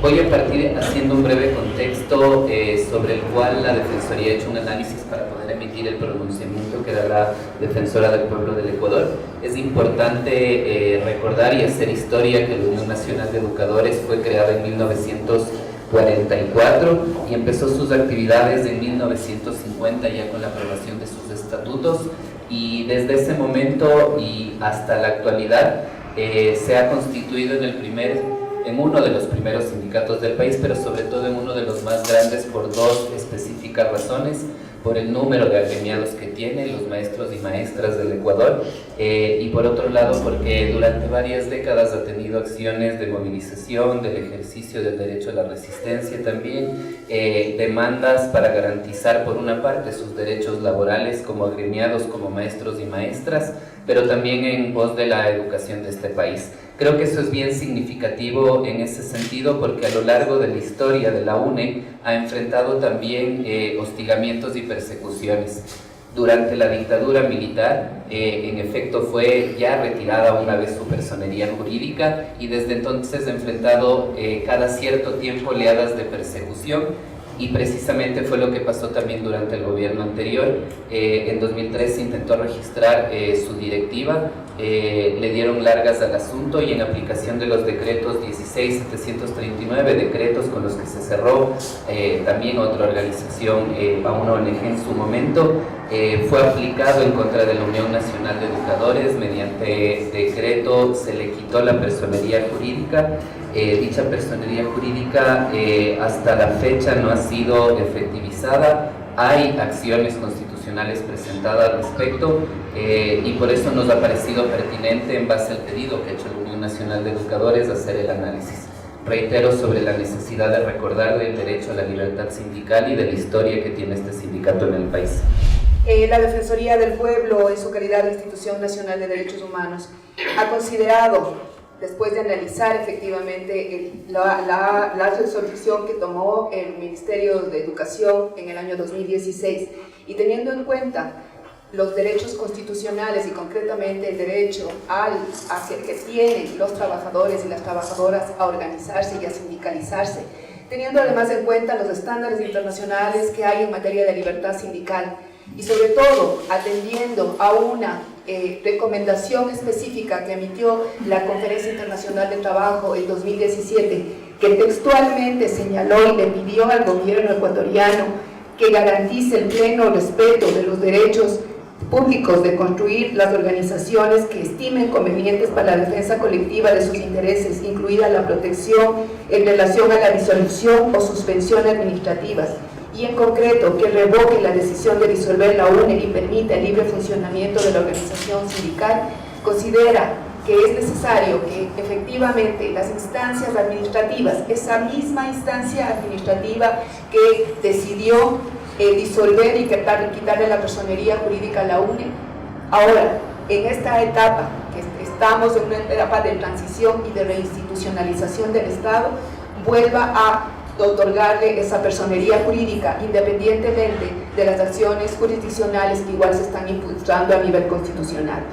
Voy a partir haciendo un breve contexto sobre el cual la Defensoría ha hecho un análisis para poder emitir el pronunciamiento que da la Defensora del Pueblo del Ecuador. Es importante recordar y hacer historia que la Unión Nacional de Educadores fue creada en 1944 y empezó sus actividades en 1950 ya con la aprobación de sus estatutos, y desde ese momento y hasta la actualidad se ha constituido en uno de los primeros sindicatos del país, pero sobre todo en uno de los más grandes por dos específicas razones: por el número de agremiados que tiene, los maestros y maestras del Ecuador, y por otro lado porque durante varias décadas ha tenido acciones de movilización, del ejercicio del derecho a la resistencia también, demandas para garantizar por una parte sus derechos laborales como agremiados, como maestros y maestras, pero también en pos de la educación de este país. Creo que eso es bien significativo en ese sentido porque a lo largo de la historia de la UNE ha enfrentado también hostigamientos y persecuciones. Durante la dictadura militar, en efecto, fue ya retirada una vez su personería jurídica y desde entonces ha enfrentado cada cierto tiempo oleadas de persecución. Y precisamente fue lo que pasó también durante el gobierno anterior. En 2003 se intentó registrar su directiva, le dieron largas al asunto y en aplicación de los decretos 16.739, decretos con los que se cerró también otra organización, a una ONG en su momento, fue aplicado en contra de la Unión Nacional de Educadores. Mediante decreto se le quitó la personería jurídica. Dicha personería jurídica hasta la fecha no ha sido efectivizada. Hay acciones constitucionales presentadas al respecto y por eso nos ha parecido pertinente, en base al pedido que ha hecho la Unión Nacional de Educadores, hacer el análisis. Reitero sobre la necesidad de recordar del derecho a la libertad sindical y de la historia que tiene este sindicato en el país. La Defensoría del Pueblo, en su calidad de Institución Nacional de Derechos Humanos, ha considerado, después de analizar efectivamente la resolución que tomó el Ministerio de Educación en el año 2016, y teniendo en cuenta los derechos constitucionales y concretamente el derecho que tienen los trabajadores y las trabajadoras a organizarse y a sindicalizarse, teniendo además en cuenta los estándares internacionales que hay en materia de libertad sindical, y sobre todo atendiendo a una recomendación específica que emitió la Conferencia Internacional de Trabajo en 2017, que textualmente señaló y le pidió al gobierno ecuatoriano que garantice el pleno respeto de los derechos públicos de construir las organizaciones que estimen convenientes para la defensa colectiva de sus intereses, incluida la protección en relación a la disolución o suspensión administrativas, y en concreto que revoque la decisión de disolver la UNE y permita el libre funcionamiento de la organización sindical. Considera que es necesario que efectivamente las instancias administrativas, esa misma instancia administrativa que decidió disolver y quitarle la personería jurídica a la UNE, ahora en esta etapa que estamos en una etapa de transición y de reinstitucionalización del Estado, vuelva a otorgarle esa personería jurídica independientemente de las acciones jurisdiccionales que igual se están impulsando a nivel constitucional.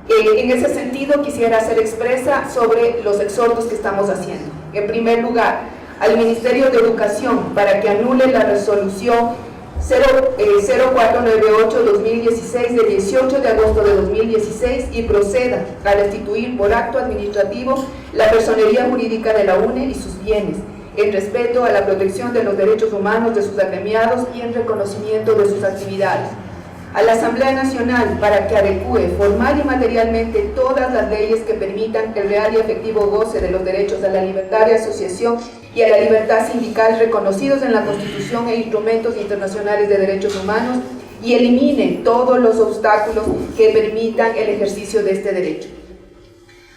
En ese sentido quisiera hacer expresa sobre los exhortos que estamos haciendo. En primer lugar, al Ministerio de Educación para que anule la resolución 0498-2016 de 18 de agosto de 2016 y proceda a restituir por acto administrativo la personería jurídica de la UNE y sus bienes, en respeto a la protección de los derechos humanos de sus agremiados y en reconocimiento de sus actividades. A la Asamblea Nacional para que adecue formal y materialmente todas las leyes que permitan el real y efectivo goce de los derechos a la libertad de asociación y a la libertad sindical reconocidos en la Constitución e instrumentos internacionales de derechos humanos, y elimine todos los obstáculos que permitan el ejercicio de este derecho.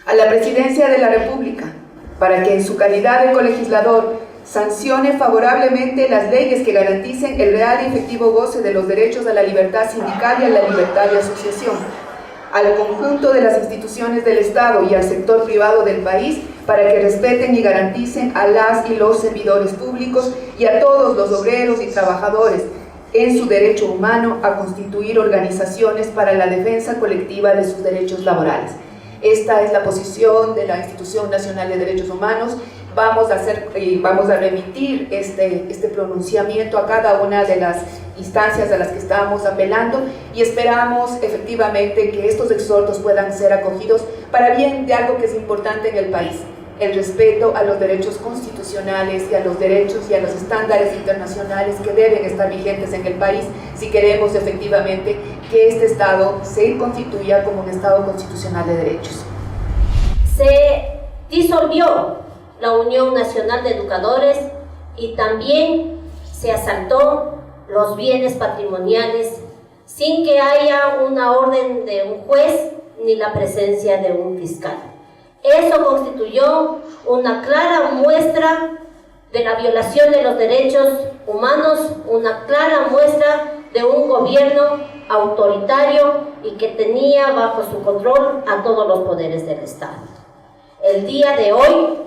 A la Presidencia de la República para que en su calidad de colegislador sancione favorablemente las leyes que garanticen el real y efectivo goce de los derechos a la libertad sindical y a la libertad de asociación. Al conjunto de las instituciones del Estado y al sector privado del país para que respeten y garanticen a las y los servidores públicos y a todos los obreros y trabajadores en su derecho humano a constituir organizaciones para la defensa colectiva de sus derechos laborales. Esta es la posición de la Institución Nacional de Derechos Humanos vamos a remitir este pronunciamiento a cada una de las instancias a las que estamos apelando y esperamos efectivamente que estos exhortos puedan ser acogidos para bien de algo que es importante en el país: el respeto a los derechos constitucionales y a los derechos y a los estándares internacionales que deben estar vigentes en el país si queremos efectivamente que este Estado se constituya como un Estado constitucional de derechos. Se disolvió la Unión Nacional de Educadores y también se asaltó los bienes patrimoniales sin que haya una orden de un juez ni la presencia de un fiscal. Eso constituyó una clara muestra de la violación de los derechos humanos, una clara muestra de un gobierno autoritario y que tenía bajo su control a todos los poderes del Estado. El día de hoy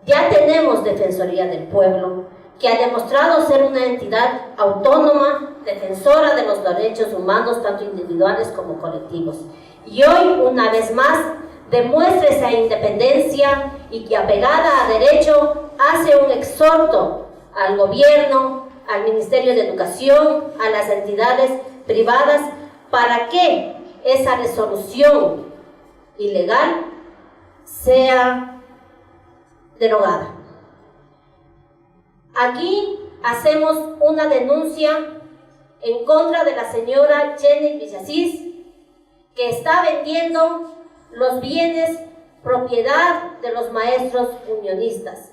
ya tenemos Defensoría del Pueblo, que ha demostrado ser una entidad autónoma, defensora de los derechos humanos, tanto individuales como colectivos. Y hoy, una vez más, demuestra esa independencia y que, apegada a derecho, hace un exhorto al gobierno, al Ministerio de Educación, a las entidades privadas, para que esa resolución ilegal sea derogada. Aquí hacemos una denuncia en contra de la señora Jenny Villasís, que está vendiendo los bienes propiedad de los maestros unionistas.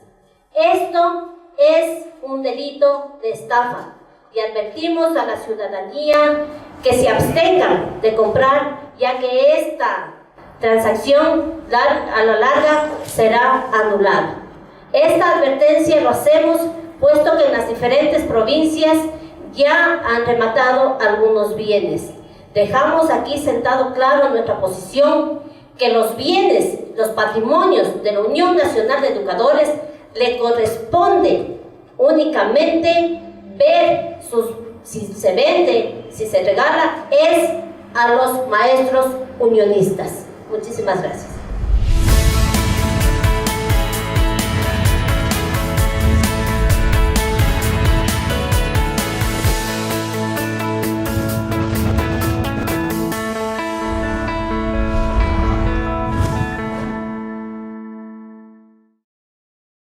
Esto es un delito de estafa y advertimos a la ciudadanía que se abstengan de comprar, ya que esta transacción a la larga será anulada. Esta advertencia lo hacemos puesto que en las diferentes provincias ya han rematado algunos bienes. Dejamos aquí sentado claro nuestra posición, que los bienes, los patrimonios de la Unión Nacional de Educadores le corresponde únicamente ver si se vende, si se regala, es a los maestros unionistas. Muchísimas gracias.